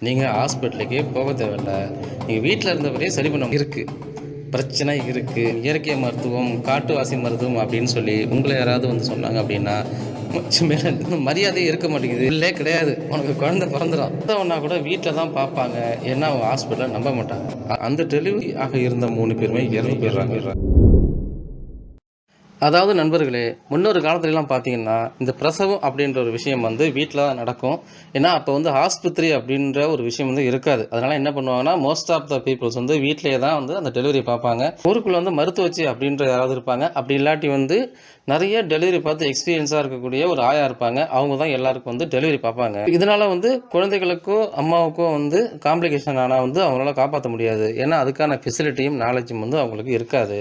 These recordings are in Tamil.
நீங்கள் ஹாஸ்பிட்டலுக்கே போக தேவையில்ல. நீங்கள் வீட்டில் இருந்தவரையே சரி பண்ண இருக்குது. பிரச்சனை இருக்குது. இயற்கை மருத்துவம், காட்டுவாசி மருத்துவம் அப்படின்னு சொல்லி உங்களை யாராவது வந்து சொன்னாங்க அப்படின்னா, மேலே மரியாதையே இருக்க மாட்டேங்குது. இல்லே கிடையாது. உனக்கு குழந்தை பிறந்துடும். ஒன்றா கூட வீட்டில் தான் பார்ப்பாங்க. ஏன்னா அவங்க ஹாஸ்பிட்டலில் நம்ப மாட்டாங்க. அந்த டெலிவரி ஆக இருந்த 3 பேருமே இறந்து போயிடுறாங்க. அதாவது நண்பர்களே, முன்னொரு காலத்துலலாம் பார்த்தீங்கன்னா, இந்த பிரசவம் அப்படின்ற ஒரு விஷயம் வந்து வீட்டில் தான் நடக்கும். ஏன்னா, அப்போ வந்து ஆஸ்பத்திரி அப்படின்ற ஒரு விஷயம் வந்து இருக்காது. அதனால் என்ன பண்ணுவாங்கன்னா, மோஸ்ட் ஆஃப் த பீப்புள்ஸ் வந்து வீட்டிலேயே தான் வந்து அந்த டெலிவரி பார்ப்பாங்க. ஊருக்குள்ளே வந்து மருத்துவச்சி அப்படின்ற யாராவது இருப்பாங்க. அப்படி இல்லாட்டி வந்து நிறைய டெலிவரி பார்த்து எக்ஸ்பீரியன்ஸாக இருக்கக்கூடிய ஒரு ஆயா இருப்பாங்க. அவங்க தான் எல்லாருக்கும் வந்து டெலிவரி பார்ப்பாங்க. இதனால் வந்து குழந்தைகளுக்கோ அம்மாவுக்கோ வந்து காம்ப்ளிகேஷன் ஆனால் வந்து அவங்களால காப்பாற்ற முடியாது. ஏன்னா, அதுக்கான ஃபெசிலிட்டியும் நாலேஜும் வந்து அவங்களுக்கு இருக்காது.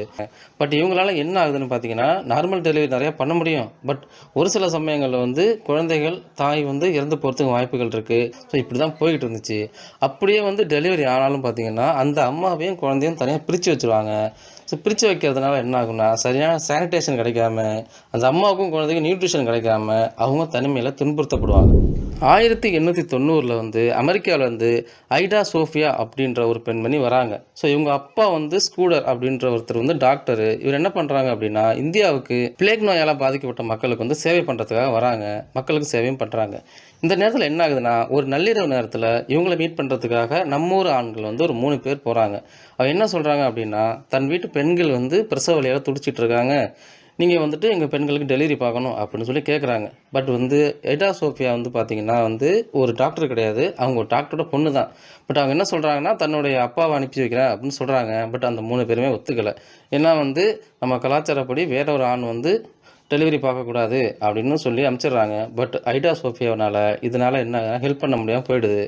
பட் இவங்களால என்ன ஆகுதுன்னு பார்த்தீங்கன்னா, நார்மல் டெலிவரி நிறையா பண்ண முடியும். பட் ஒரு சில சமயங்களில் வந்து குழந்தைகள் தாய் வந்து இறந்து போகிறதுக்கு வாய்ப்புகள் இருக்குது. ஸோ இப்படி தான் போய்கிட்டு இருந்துச்சு. அப்படியே வந்து டெலிவரி ஆனாலும் பார்த்தீங்கன்னா, அந்த அம்மாவையும் குழந்தையும் தனியாக பிரித்து வச்சுருவாங்க. ஸோ பிரித்து வைக்கிறதுனால என்ன ஆகும்னா, சரியான சானிடேஷன் கிடைக்காம, அந்த அம்மாவுக்கும் குழந்தைக்கும் நியூட்ரிஷன் கிடைக்காம அவங்க தனிமையில் துன்புறுத்தப்படுவாங்க. 1890 வந்து அமெரிக்காவில் வந்து ஐடா சோஃபியா அப்படின்ற ஒரு பெண்மணி வராங்க. ஸோ இவங்க அப்பா வந்து ஸ்கூடர் அப்படின்ற ஒருத்தர் வந்து டாக்டரு. இவர் என்ன பண்ணுறாங்க அப்படின்னா, இந்தியாவுக்கு பிளேக் நோயால் பாதிக்கப்பட்ட மக்களுக்கு வந்து சேவை பண்ணுறதுக்காக வராங்க. மக்களுக்கு சேவையும் பண்ணுறாங்க. இந்த நேரத்தில் என்ன ஆகுதுன்னா, ஒரு நள்ளிரவு நேரத்தில் இவங்களை மீட் பண்ணுறதுக்காக நம்ம ஊர் ஆண்கள் வந்து ஒரு 3 பேர் போகிறாங்க. அவ என்ன சொல்கிறாங்க அப்படின்னா, தன் வீட்டு பெண்கள் வந்து பிரசவ வலியால் துடிச்சிட்டு இருக்காங்க. நீங்கள் வந்துட்டு எங்கள் பெண்களுக்கு டெலிவரி பார்க்கணும் அப்படின்னு சொல்லி கேட்குறாங்க. பட் வந்து எடா சோஃபியா வந்து பார்த்திங்கன்னா வந்து ஒரு டாக்டர் கிடையாது. அவங்க ஒரு டாக்டரோட பொண்ணு தான். பட் அவங்க என்ன சொல்கிறாங்கன்னா, தன்னுடைய அப்பாவை அனுப்பி வைக்கிறேன் அப்படின்னு சொல்கிறாங்க. பட் அந்த 3 பேருமே ஒத்துக்கலை. ஏன்னா வந்து நம்ம கலாச்சாரப்படி வேற ஒரு ஆண் வந்து டெலிவரி பார்க்கக்கூடாது அப்படின்னு சொல்லி அனுப்பிச்சிடுறாங்க. பட் ஐடா சோஃபியாவினால் இதனால் என்ன ஹெல்ப் பண்ண முடியாமல் போயிடுது.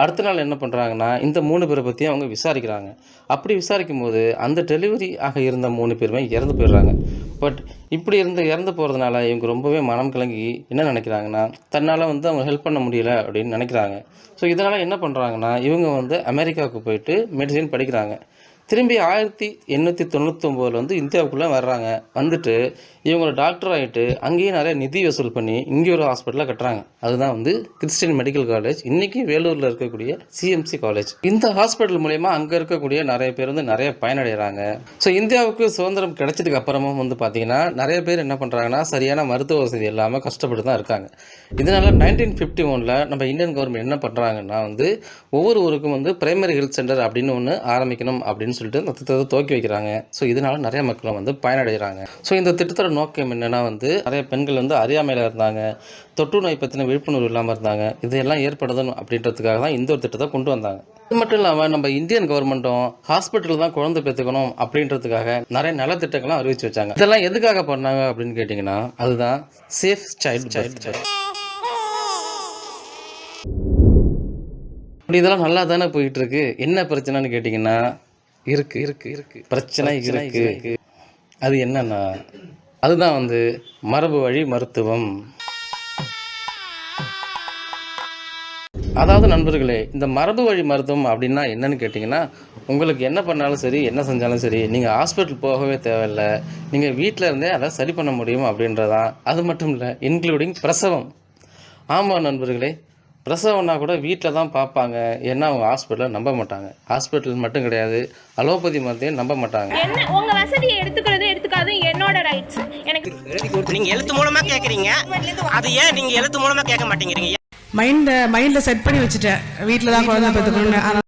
அடுத்த நாள் என்ன பண்ணுறாங்கன்னா, இந்த 3 பேரை பற்றி அவங்க விசாரிக்கிறாங்க. அப்படி விசாரிக்கும் போது அந்த டெலிவரி ஆக இருந்த 3 பேருமே இறந்து போயிடுறாங்க. பட் இப்படி இறந்து போகிறதுனால இவங்க ரொம்பவே மனம் கலங்கி என்ன நினைக்கிறாங்கன்னா, தன்னால் வந்து அவங்க ஹெல்ப் பண்ண முடியல அப்படின்னு நினைக்கிறாங்க. ஸோ இதனால் என்ன பண்ணுறாங்கன்னா, இவங்க வந்து அமெரிக்காவுக்கு போயிட்டு மெடிசின் படிக்கிறாங்க. திரும்பி 1899 வந்து இந்தியாவுக்குள்ளே வர்றாங்க. வந்துட்டு இவங்க டாக்டர் ஆகிட்டு அங்கேயும் நிறைய நிதி வசூல் பண்ணி இங்கே ஒரு ஹாஸ்பிட்டலாக கட்டுறாங்க. அதுதான் வந்து கிறிஸ்டியன் மெடிக்கல் காலேஜ், இன்றைக்கி வேலூரில் இருக்கக்கூடிய சிஎம்சி காலேஜ். இந்த ஹாஸ்பிட்டல் மூலயமா அங்கே இருக்கக்கூடிய நிறைய பேர் வந்து நிறைய பயனடைகிறாங்க. ஸோ இந்தியாவுக்கு சுதந்திரம் கிடைச்சதுக்கு அப்புறமும் வந்து பார்த்திங்கன்னா, நிறைய பேர் என்ன பண்ணுறாங்கன்னா, சரியான மருத்துவ வசதி இல்லாமல் கஷ்டப்பட்டு தான் இருக்காங்க. இதனால் 1951 நம்ம இந்தியன் கவர்மெண்ட் என்ன பண்ணுறாங்கன்னா வந்து, ஒவ்வொரு ஊருக்கும் வந்து பிரைமரி ஹெல்த் சென்டர் அப்படின்னு ஒன்று ஆரம்பிக்கணும் அப்படின்னு சொல்லிட்டு அந்த திட்டத்தை துவக்கி வைக்கிறாங்க. ஸோ இதனால் நிறைய மக்கள் வந்து பயனடைகிறாங்க. ஸோ இந்த திட்டத்தோட நோக்கம் என்னென்னா வந்து, நிறைய பெண்கள் வந்து அறியாமையில் இருந்தாங்க, தொற்று நோய் பற்றின விழிப்புணர்வு இல்லாமல் இருந்தாங்க. இதையெல்லாம் ஏற்படுத்தணும் அப்படின்றதுக்காக தான் இந்த ஒரு திட்டத்தை கொண்டு வந்தாங்க. இது மட்டும் இல்லாமல் நம்ம இந்தியன் கவர்மெண்ட்டும் ஹாஸ்பிட்டல் தான் குழந்தை பெற்றுக்கணும் அப்படின்றதுக்காக நிறைய நலத்திட்டங்கள்லாம் அறிவிச்சு வச்சாங்க. இதெல்லாம் எதுக்காக பண்ணாங்க அப்படின்னு கேட்டிங்கன்னா, அதுதான் சேஃப் சைல்டு. அப்படி இதெல்லாம் நல்லா தானே போயிட்டு இருக்கு. என்ன பிரச்சனைன்னு கேட்டிங்கன்னா, இருக்கு பிரச்சனை இருக்கு. அது என்னன்னா, அதுதான் வந்து மரபு வழி மருத்துவம். அதாவது நண்பர்களே, இந்த மரபு வழி மருத்துவம் அப்படின்னா என்னன்னு கேட்டிங்கன்னா, உங்களுக்கு என்ன பண்ணாலும் சரி, என்ன செஞ்சாலும் சரி, நீங்கள் ஹாஸ்பிட்டல் போகவே தேவையில்ல. நீங்கள் வீட்டில் இருந்தே அதை சரி பண்ண முடியும் அப்படின்றதான். அது மட்டும் இல்லை, இன்க்ளூடிங் பிரசவம். ஆமாம் நண்பர்களே, பிரசவம்னா கூட வீட்டில் தான் பார்ப்பாங்க. ஏன்னா அவங்க ஹாஸ்பிட்டலில் நம்ப மாட்டாங்க. ஹாஸ்பிட்டல் மட்டும் கிடையாது, அலோபதி மருந்தையும் நம்ப மாட்டாங்க. உங்க வசதியை எடுத்துக்காது என்னோட ரைட்ஸ். எனக்கு நீங்க எழுத்து மூலமா கேக்குறீங்க, அது ஏன் நீங்க எழுத்து மூலமா கேட்க மாட்டேங்கிறீங்க? மைண்ட்ல செட் பண்ணி வச்சுட்டேன், வீட்டில் தான் குழந்தை பெற்றுக்கணும்னு.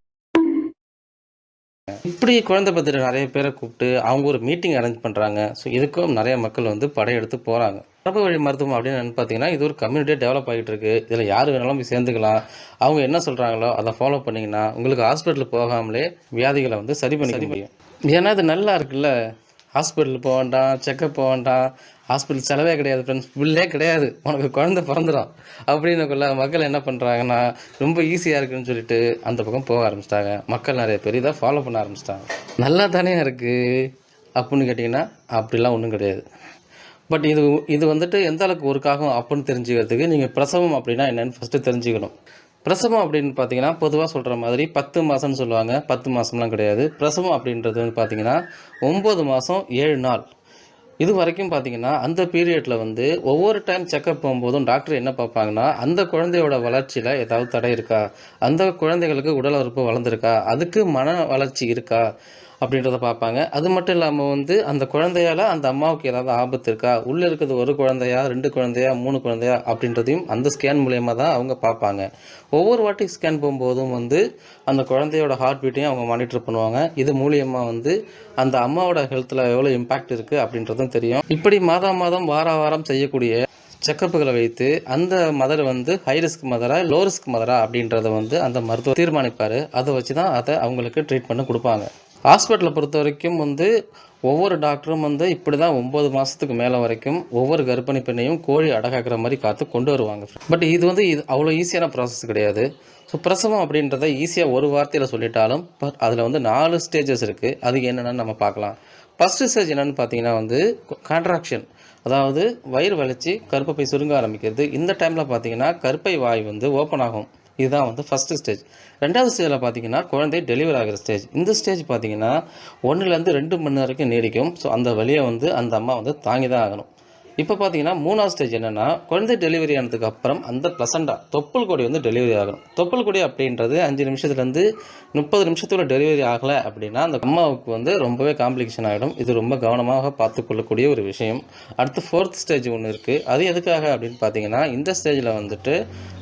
இப்படி குழந்தை பத்திர நிறைய பேரை கூப்பிட்டு அவங்க ஒரு மீட்டிங் அரேஞ்ச் பண்ணுறாங்க. ஸோ இதுக்கும் நிறைய மக்கள் வந்து படையெடுத்து போகிறாங்க. மரபு வழி மருத்துவம் அப்படின்னு பார்த்தீங்கன்னா, இது ஒரு கம்யூனிட்டியாக டெவலப் ஆகிட்டு இருக்குது. இதில் யார் வேணாலும் போய் சேர்ந்துக்கலாம். அவங்க என்ன சொல்கிறாங்களோ அதை ஃபாலோ பண்ணிங்கன்னா உங்களுக்கு ஹாஸ்பிட்டலுக்கு போகாமலே வியாதிகளை வந்து சரி பண்ணிக்க முடியும். ஏன்னா இது நல்லா இருக்குல்ல. ஹாஸ்பிட்டல் போக வேண்டாம், செக்கப் போக வேண்டாம், ஹாஸ்பிட்டல் செலவே கிடையாது ஃப்ரெண்ட்ஸ், பில்லே கிடையாது, உனக்கு குழந்தை பிறந்துடும் அப்படின்னுக்குள்ள மக்கள் என்ன பண்ணுறாங்கன்னா, ரொம்ப ஈஸியாக இருக்குன்னு சொல்லிட்டு அந்த பக்கம் போக ஆரம்பிச்சிட்டாங்க. மக்கள் நிறைய பேர் இதை ஃபாலோ பண்ண ஆரம்பிச்சிட்டாங்க. நல்லா தானே இருக்குது அப்படின்னு கேட்டிங்கன்னா, அப்படிலாம் ஒன்றும் கிடையாது. பட் இது வந்துட்டு எந்த அளவுக்கு ஒர்க் ஆகும் அப்படின்னு தெரிஞ்சுக்கிறதுக்கு நீங்கள் பிரசவம் அப்படின்னா என்னென்னு ஃபஸ்ட்டு தெரிஞ்சுக்கணும். பிரசவம் அப்படின்னு பார்த்தீங்கன்னா, பொதுவாக சொல்கிற மாதிரி 10 மாதம்னு சொல்லுவாங்க. 10 மாதம்லாம் கிடையாது. பிரசவம் அப்படின்றது வந்து பார்த்தீங்கன்னா 9 மாதம் 7 நாள். இது வரைக்கும் பார்த்தீங்கன்னா அந்த பீரியடில் வந்து ஒவ்வொரு டைம் செக்கப் போகும்போதும் டாக்டர் என்ன பார்ப்பாங்கன்னா அந்த குழந்தையோட வளர்ச்சியில் ஏதாவது தடை இருக்கா, அந்த குழந்தைகளுக்கு உடல் உறுப்பு வளர்ந்துருக்கா, அதுக்கு மன வளர்ச்சி இருக்கா அப்படின்றத பார்ப்பாங்க. அது மட்டும் இல்லாமல் வந்து அந்த குழந்தையால் அந்த அம்மாவுக்கு ஏதாவது ஆபத்து இருக்கா, உள்ளே இருக்கிறது ஒரு குழந்தையா 2 குழந்தையா 3 குழந்தையா அப்படின்றதையும் அந்த ஸ்கேன் மூலயமா தான் அவங்க பார்ப்பாங்க. ஒவ்வொரு வாட்டி ஸ்கேன் போகும்போதும் வந்து அந்த குழந்தையோட ஹார்ட் பீட்டையும் அவங்க மானிட்டர் பண்ணுவாங்க. இது மூலியமாக வந்து அந்த அம்மாவோட ஹெல்த்தில் எவ்வளோ இம்பேக்ட் இருக்குது அப்படின்றதும் தெரியும். இப்படி மாதம் வாரம் செய்யக்கூடிய செக்கப்புகளை வைத்து அந்த மதர் வந்து ஹை ரிஸ்க் மதரா லோ ரிஸ்க் மதரா அப்படின்றத வந்து அந்த மருத்துவர் தீர்மானிப்பார். அதை வச்சு தான் அதை அவங்களுக்கு ட்ரீட்மெண்ட் கொடுப்பாங்க. ஹாஸ்பிட்டலை பொறுத்த வரைக்கும் வந்து ஒவ்வொரு டாக்டரும் வந்து இப்படி தான் 9 மாதத்துக்கு மேலே வரைக்கும் ஒவ்வொரு கர்ப்பிணி பெண்ணையும் கோழி அடகாக்கிற மாதிரி காத்து கொண்டு வருவாங்க. பட் இது வந்து அவ்வளோ ஈஸியான ப்ராசஸ் கிடையாது. ஸோ பிரசவம் அப்படின்றத ஈஸியாக ஒரு வார்த்தையில் சொல்லிட்டாலும் பட் அதில் வந்து 4 ஸ்டேஜஸ் இருக்குது. அது என்னென்னு நம்ம பார்க்கலாம். ஃபஸ்ட்டு ஸ்டேஜ் என்னென்னு பார்த்தீங்கன்னா வந்து கான்ட்ராக்ஷன், அதாவது வயிறு வலிச்சு கர்ப்பப்பை சுருங்க ஆரம்பிக்கிறது. இந்த டைமில் பார்த்தீங்கன்னா கர்ப்பை வாய் வந்து ஓப்பன் ஆகும். இதுதான் வந்து ஃபஸ்ட்டு ஸ்டேஜ். 2வது ஸ்டேஜில் பார்த்தீங்கன்னா குழந்தை டெலிவரி ஆகிற ஸ்டேஜ். இந்த ஸ்டேஜ் பார்த்தீங்கன்னா 1லேருந்து 2 மணி வரைக்கும் நீடிக்கும். ஸோ அந்த வலியை வந்து அந்த அம்மா வந்து தாங்கி தான் ஆகணும். இப்போ பார்த்தீங்கன்னா 3வது ஸ்டேஜ் என்னென்னா குழந்தை டெலிவரி ஆனதுக்கு அப்புறம் அந்த ப்ளசண்டா தொப்புள் கொடி வந்து டெலிவரி ஆகணும். தொப்புள் கொடி அப்படின்றது 5 நிமிஷத்துலேருந்து 30 நிமிஷத்துக்குள்ள டெலிவரி ஆகலை அப்படின்னா அந்த அம்மாவுக்கு வந்து ரொம்பவே காம்ப்ளிகேஷன் ஆகிடும். இது ரொம்ப கவனமாக பார்த்து கொள்ளக்கூடிய ஒரு விஷயம். அடுத்து 4th ஸ்டேஜ் ஒன்று இருக்குது. அது எதுக்காக அப்படின்னு பார்த்தீங்கன்னா இந்த ஸ்டேஜில் வந்துட்டு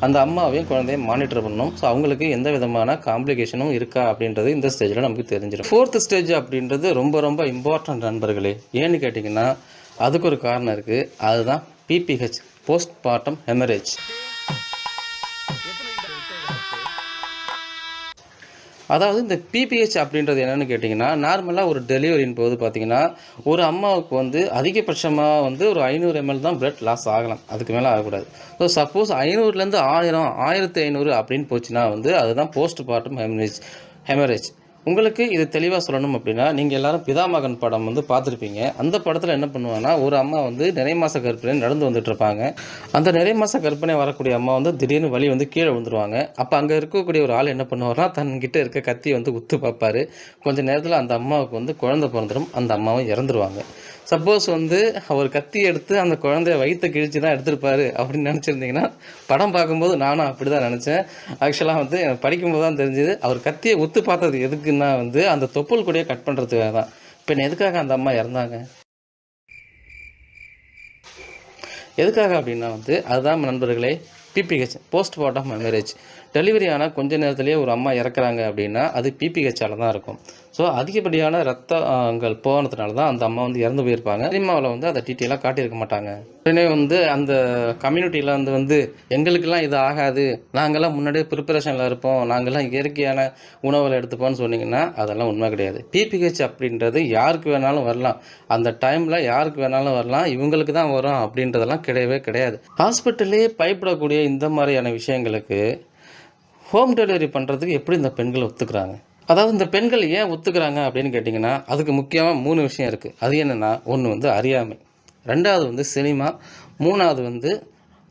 அந்த அம்மாவையும் குழந்தையும் மானிட்டர் பண்ணணும். ஸோ அவங்களுக்கு எந்த விதமான காம்ப்ளிகேஷனும் இருக்கா அப்படின்றது இந்த ஸ்டேஜில் நமக்கு தெரிஞ்சிடும். 4th ஸ்டேஜ் அப்படின்றது ரொம்ப இம்பார்ட்டன்ட் நண்பர்களே. ஏன்னு கேட்டிங்கன்னா அதுக்கு ஒரு காரணம் இருக்குது. அதுதான் PPH, போஸ்ட் பார்ட்டம் ஹெமரேஜ். அதாவது இந்த PPH அப்படின்றது என்னென்னு கேட்டிங்கன்னா நார்மலாக ஒரு டெலிவரியின் போது பார்த்திங்கன்னா ஒரு அம்மாவுக்கு வந்து அதிகபட்சமாக வந்து ஒரு 500 ml தான் பிளட் லாஸ் ஆகலாம். அதுக்கு மேலே ஆகக்கூடாது. ஸோ சப்போஸ் 500லேருந்து 1000, 1500 அப்படின்னு போச்சுன்னா வந்து அதுதான் போஸ்ட் பார்ட்டம் ஹெமரேஜ். உங்களுக்கு இது தெளிவாக சொல்லணும் அப்படின்னா நீங்கள் எல்லாரும் பிதாமகன் படம் வந்து பார்த்துருப்பீங்க. அந்த படத்தில் என்ன பண்ணுவாங்கன்னா ஒரு அம்மா வந்து நிறை மாத கர்ப்பிணி நடந்து வந்துட்டு இருப்பாங்க. அந்த நிறை மாத கர்ப்பிணி வரக்கூடிய அம்மா வந்து திடீர்னு வலி வந்து கீழே விழுந்துருவாங்க. அப்போ அங்கே இருக்கக்கூடிய ஒரு ஆள் என்ன பண்ணுவார்னா தன்கிட்ட இருக்க கத்தியை வந்து உத்து பார்ப்பாரு. கொஞ்சம் நேரத்தில் அந்த அம்மாவுக்கு வந்து குழந்தை பிறந்துடும். அந்த அம்மாவும் இறந்துருவாங்க. சப்போஸ் வந்து அவர் கத்தி எடுத்து அந்த குழந்தைய வயிற்றை கிழிச்சு தான் எடுத்திருப்பாரு அப்படின்னு நினச்சிருந்தீங்கன்னா படம் பார்க்கும்போது நானும் அப்படி தான் நினச்சேன். ஆக்சுவலாக வந்து எனக்கு படிக்கும்போது தான் தெரிஞ்சுது அவர் கத்தியை உத்து பார்த்தது எதுக்குன்னா வந்து அந்த தொப்புள் கொடியை கட் பண்ணுறதுக்காக தான். இப்போ எதுக்காக அந்த அம்மா இறந்தாங்க, எதுக்காக அப்படின்னா வந்து அதுதான் நண்பர்களே PPH, post partum haemorrhage. Delivery ஆனால் கொஞ்ச நேரத்துலேயே ஒரு அம்மா இறக்குறாங்க அப்படின்னா அது PPHால் தான் இருக்கும். ஸோ அதிகப்படியான ரத்தங்கள் போனதுனால தான் அந்த அம்மா வந்து இறந்து போயிருப்பாங்க. சினிமாவில் வந்து அதை டீட்டெயிலாக காட்டியிருக்க மாட்டாங்க. உடனே வந்து அந்த கம்யூனிட்டியில் வந்து எங்களுக்கெல்லாம் இது ஆகாது, நாங்கள்லாம் முன்னாடியே ப்ரிப்பரேஷனில் இருப்போம், நாங்கள்லாம் இயற்கையான உணவுகளை எடுத்துப்போம்னு சொன்னீங்கன்னா அதெல்லாம் உண்மை கிடையாது. PPH அப்படின்றது யாருக்கு வேணாலும் வரலாம், அந்த டைமில் யாருக்கு வேணாலும் வரலாம், இவங்களுக்கு தான் வரும் அப்படின்றதெல்லாம் கிடையவே கிடையாது. ஹாஸ்பிட்டல்லே பயப்படக்கூடிய இந்த மாதிரியான விஷயங்களுக்கு ஹோம் டெலிவரி பண்ணுறதுக்கு எப்படி இந்த பெண்கள் ஒத்துக்கிறாங்க? அதாவது இந்த பெண்கள் ஏன் ஒத்துக்கிறாங்க அப்படின்னு கேட்டிங்கன்னா அதுக்கு முக்கியமாக 3 விஷயம் இருக்குது. அது என்னென்னா, ஒன்று வந்து அறியாமை, 2வது வந்து சினிமா, 3வது வந்து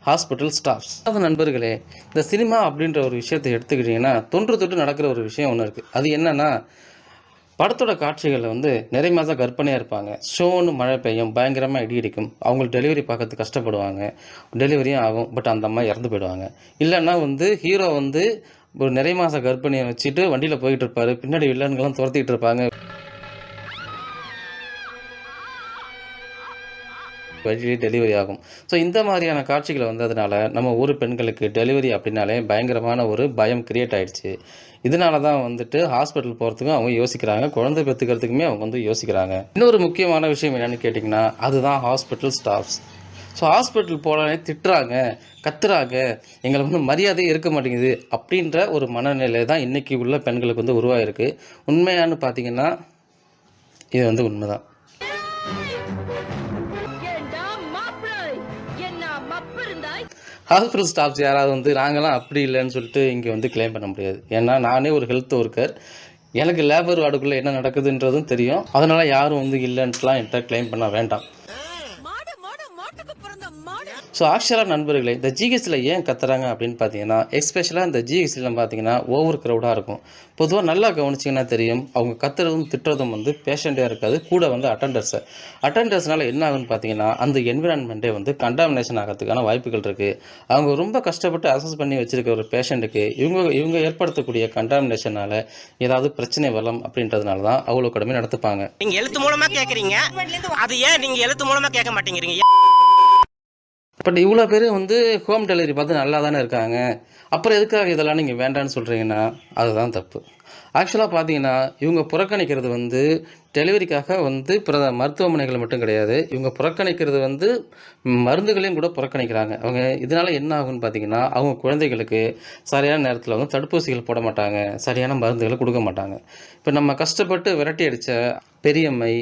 ஹாஸ்பிட்டல் ஸ்டாஃப்ஸ். அதாவது நண்பர்களே இந்த சினிமா அப்படின்ற ஒரு விஷயத்தை எடுத்துக்கிட்டிங்கன்னா தொன்று நடக்கிற ஒரு விஷயம் ஒன்று இருக்குது. அது என்னென்னா படத்தோட காட்சிகளில் வந்து நிறை மாதம் கர்ப்பிணியாக இருப்பாங்க. ஷோன்னு மழை பெய்யும், பயங்கரமாக இடி இடிக்கும், அவங்களுக்கு டெலிவரி பார்க்கறதுக்கு கஷ்டப்படுவாங்க, டெலிவரியும் ஆகும், பட் அந்த அம்மா இறந்து போயிடுவாங்க. இல்லைன்னா வந்து ஹீரோ வந்து ஒரு நிறை மாத கர்ப்பிணியை வச்சுட்டு வண்டியில் போயிட்டு இருப்பார், பின்னாடி வில்லன்கள்லாம் துரத்திட்டு இருப்பாங்க, வழியிலே டெலிவரி ஆகும். ஸோ இந்த மாதிரியான காட்சிகள் வந்ததுனால நம்ம ஊர் பெண்களுக்கு டெலிவரி அப்படின்னாலே பயங்கரமான ஒரு பயம் கிரியேட் ஆகிடுச்சு. இதனால தான் வந்துட்டு ஹாஸ்பிட்டல் போகிறதுக்கும் அவங்க யோசிக்கிறாங்க, குழந்தை பெற்றுக்கிறதுக்குமே அவங்க வந்து யோசிக்கிறாங்க. இன்னொரு முக்கியமான விஷயம் என்னென்னு கேட்டிங்கன்னா அதுதான் ஹாஸ்பிட்டல் ஸ்டாஃப்ஸ். ஸோ ஹாஸ்பிட்டல் போனாலே திட்டுறாங்க, கத்துறாங்க, எங்களுக்கு வந்து மரியாதையே இருக்க மாட்டேங்குது அப்படின்ற ஒரு மனநிலை தான் இன்றைக்கி உள்ள பெண்களுக்கு வந்து உருவாகிருக்கு. உண்மையானு பார்த்தீங்கன்னா இது வந்து உண்மைதான். ஹாஸ்பிட்டல் ஸ்டாஃப்ஸ் யாராவது வந்து நாங்களாம் அப்படி இல்லைன்னு சொல்லிட்டு இங்கே வந்து கிளைம் பண்ண முடியாது. ஏன்னா நானே ஒரு ஹெல்த் ஒர்க்கர், எனக்கு லேபர் வார்டுக்குள்ளே என்ன நடக்குதுன்றதும் தெரியும். அதனால் யாரும் வந்து இல்லைன்ட்டுலாம் என்கிட்ட கிளைம் பண்ண வேண்டாம். ஸோ ஆக்சுவலாக நண்பர்களே, இந்த ஜிஹெச்சில் ஏன் கத்துறாங்க அப்படின்னு பார்த்தீங்கன்னா, எஸ்பெஷலாக இந்த ஜிஹெச்சில் பார்த்தீங்கன்னா ஓவர் க்ரௌடாக இருக்கும். பொதுவாக நல்லா கவனிச்சிங்கன்னா தெரியும், அவங்க கத்துறதும் திட்டுறதும் வந்து பேஷண்ட்டே இருக்காது, கூட வந்து அட்டெண்டர்ஸ்னால என்ன ஆகுன்னு பார்த்தீங்கன்னா, அந்த என்விரான்மெண்ட்டே வந்து கண்டாமினேஷன் ஆகிறதுக்கான வாய்ப்புகள் இருக்குது. அவங்க ரொம்ப கஷ்டப்பட்டு அசஸ் பண்ணி வச்சுருக்க ஒரு பேஷண்ட்டுக்கு இவங்க ஏற்படுத்தக்கூடிய கண்டாமினேஷனால் ஏதாவது பிரச்சனை வரலாம் அப்படின்றதுனால தான் அவ்வளோ கடுமையாக நடத்துப்பாங்க. நீங்க எழுத்து மூலமா கேக்குறீங்க, அது ஏன் நீங்க எழுத்து மூலமா கேட்க மாட்டேங்கிறீங்க? பட் இவ்வளோ பேர் வந்து ஹோம் டெலிவரி பார்த்து நல்லா தானே இருக்காங்க, அப்புறம் எதுக்காக இதெல்லாம் நீங்கள் வேண்டான்னு சொல்கிறீங்கன்னா அதுதான் தப்பு. ஆக்சுவலாக பார்த்தீங்கன்னா, இவங்க புறக்கணிக்கிறது வந்து டெலிவரிக்காக வந்து மருத்துவமனைகள் மட்டும் கிடையாது, இவங்க புறக்கணிக்கிறது வந்து மருந்துகளையும் கூட புறக்கணிக்கிறாங்க. அவங்க இதனால் என்ன ஆகுன்னு பார்த்தீங்கன்னா, அவங்க குழந்தைகளுக்கு சரியான நேரத்தில் வந்து தடுப்பூசிகள் போட மாட்டாங்க, சரியான மருந்துகளை கொடுக்க மாட்டாங்க. இப்போ நம்ம கஷ்டப்பட்டு விரட்டி அடித்த பெரியம்மை,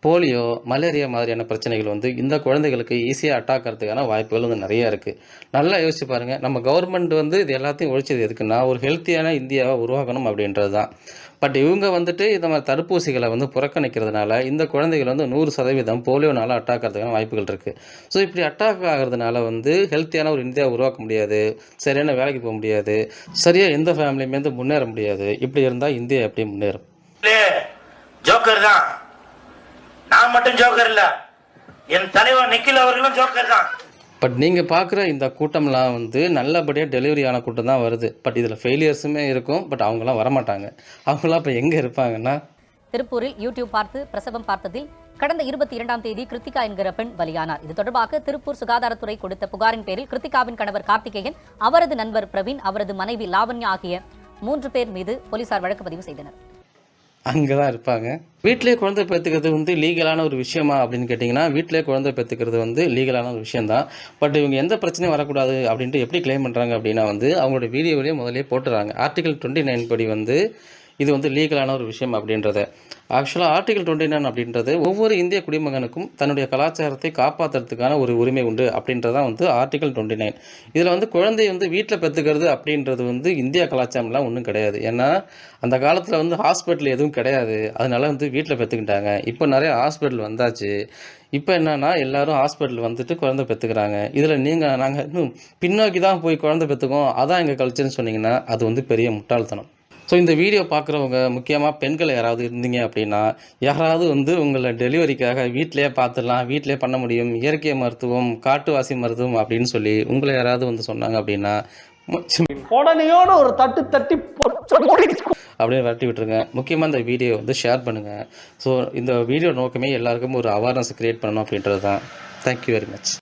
போலியோ, மலேரியா மாதிரியான பிரச்சனைகள் வந்து இந்த குழந்தைகளுக்கு ஈஸியாக அட்டாக் ஆகிறதுக்கான வாய்ப்புகள் வந்து நிறையா இருக்குது. நல்லா யோசிச்சு பாருங்கள், நம்ம கவர்மெண்ட் வந்து இது எல்லாத்தையும் ஒழிச்சது எதுக்குன்னா, ஒரு ஹெல்த்தியான இந்தியாவை உருவாக்கணும் அப்படின்றது தான். பட் இவங்க வந்துட்டு இந்த மாதிரி தடுப்பூசிகளை வந்து புறக்கணிக்கிறதுனால இந்த குழந்தைகள் வந்து 100% போலியோனால அட்டாக் ஆகிறதுக்கான வாய்ப்புகள் இருக்குது. ஸோ இப்படி அட்டாக் ஆகிறதுனால வந்து ஹெல்த்தியான ஒரு இந்தியாவை உருவாக்க முடியாது, சரியான வேலைக்கு போக முடியாது, சரியாக எந்த ஃபேமிலியுமே வந்து முன்னேற முடியாது. இப்படி இருந்தால் இந்தியா எப்படி முன்னேறும்? ஜோக்கர் தான், நான் மட்டும் ஜோக்கர் இல்ல, என் தலைவர் நிக்கில் அவர்களும் ஜோக்கர் தான். பட் நீங்கள் பார்க்குற இந்த கூட்டம்லாம் வந்து நல்லபடியாக டெலிவரி ஆன கூட்டம் தான் வருது. பட் இதில் ஃபெயிலியர்ஸுமே இருக்கும், பட் அவங்களாம் வரமாட்டாங்க. அவங்களாம் இப்போ எங்கே இருப்பாங்கன்னா, திருப்பூரில் யூடியூப் பார்த்து பிரசவம் பார்த்ததில் கடந்த 22ஆம் தேதி கிருத்திகா என்கிற பெண் பலியானார். இது தொடர்பாக திருப்பூர் சுகாதாரத்துறை கொடுத்த புகாரின் பேரில் கிருத்திகாவின் கணவர் கார்த்திகேயன், அவரது நண்பர் பிரவீன், அவரது மனைவி லாவண்யா ஆகிய 3 பேர் மீது போலீசார் வழக்கு பதிவு செய்தனர். அங்கே தான் இருப்பாங்க. வீட்டிலே குழந்தை பெற்றுக்கிறது வந்து லீகலான ஒரு விஷயமா அப்படின்னு கேட்டிங்கன்னா, வீட்டிலே குழந்தை பெற்றுக்கிறது வந்து லீகலான ஒரு விஷயந்தான். பட் இவங்க எந்த பிரச்சனையும் வரக்கூடாது அப்படின்ட்டு எப்படி கிளைம் பண்ணுறாங்க அப்படின்னா வந்து அவங்களோட வீடியோவிலேயே முதலே போட்டுறாங்க. ஆர்டிகல் 29 படி வந்து இது வந்து லீகலான ஒரு விஷயம் அப்படின்றத. ஆக்சுவலாக ஆர்டிகல் 29 அப்படின்றது ஒவ்வொரு இந்திய குடிமகனுக்கும் தன்னுடைய கலாச்சாரத்தை காப்பாற்றுறதுக்கான ஒரு உரிமை உண்டு அப்படின்றதான் வந்து ஆர்டிகல் 29. இதில் வந்து குழந்தைய வந்து வீட்டில் பெற்றுக்கிறது அப்படின்றது வந்து இந்தியா கலாச்சாரம்லாம் ஒன்றும் கிடையாது. ஏன்னா அந்த காலத்தில் வந்து ஹாஸ்பிட்டல் எதுவும் கிடையாது, அதனால வந்து வீட்டில் பெற்றுக்கிட்டாங்க. இப்போ நிறைய ஹாஸ்பிட்டல் வந்தாச்சு. இப்போ என்னென்னா எல்லாரும் ஹாஸ்பிட்டல் வந்துட்டு குழந்தை பெற்றுக்கிறாங்க. இதில் நாங்கள் இன்னும் பின்னோக்கி தான் போய் குழந்தை பெற்றுக்கோம், அதான் எங்கள் கல்ச்சர்னு சொன்னீங்கன்னா அது வந்து பெரிய முட்டாள்தனம். ஸோ இந்த வீடியோ பார்க்குறவங்க முக்கியமாக பெண்கள் யாராவது இருந்தீங்க அப்படின்னா, யாராவது வந்து உங்களை டெலிவரிக்காக வீட்டிலே பார்த்துடலாம், வீட்டிலே பண்ண முடியும், இயற்கை மருத்துவம், காட்டுவாசி மருத்துவம் அப்படின்னு சொல்லி உங்களை யாராவது வந்து சொன்னாங்க அப்படின்னா உடனேயோட ஒரு தட்டி அப்படியே விரட்டி விட்டுருங்க. முக்கியமாக இந்த வீடியோ வந்து ஷேர் பண்ணுங்கள். ஸோ இந்த வீடியோ நோக்கமே எல்லாருக்கும் ஒரு அவேர்னஸ் க்ரியேட் பண்ணணும் அப்படின்றது தான். Thank you very much.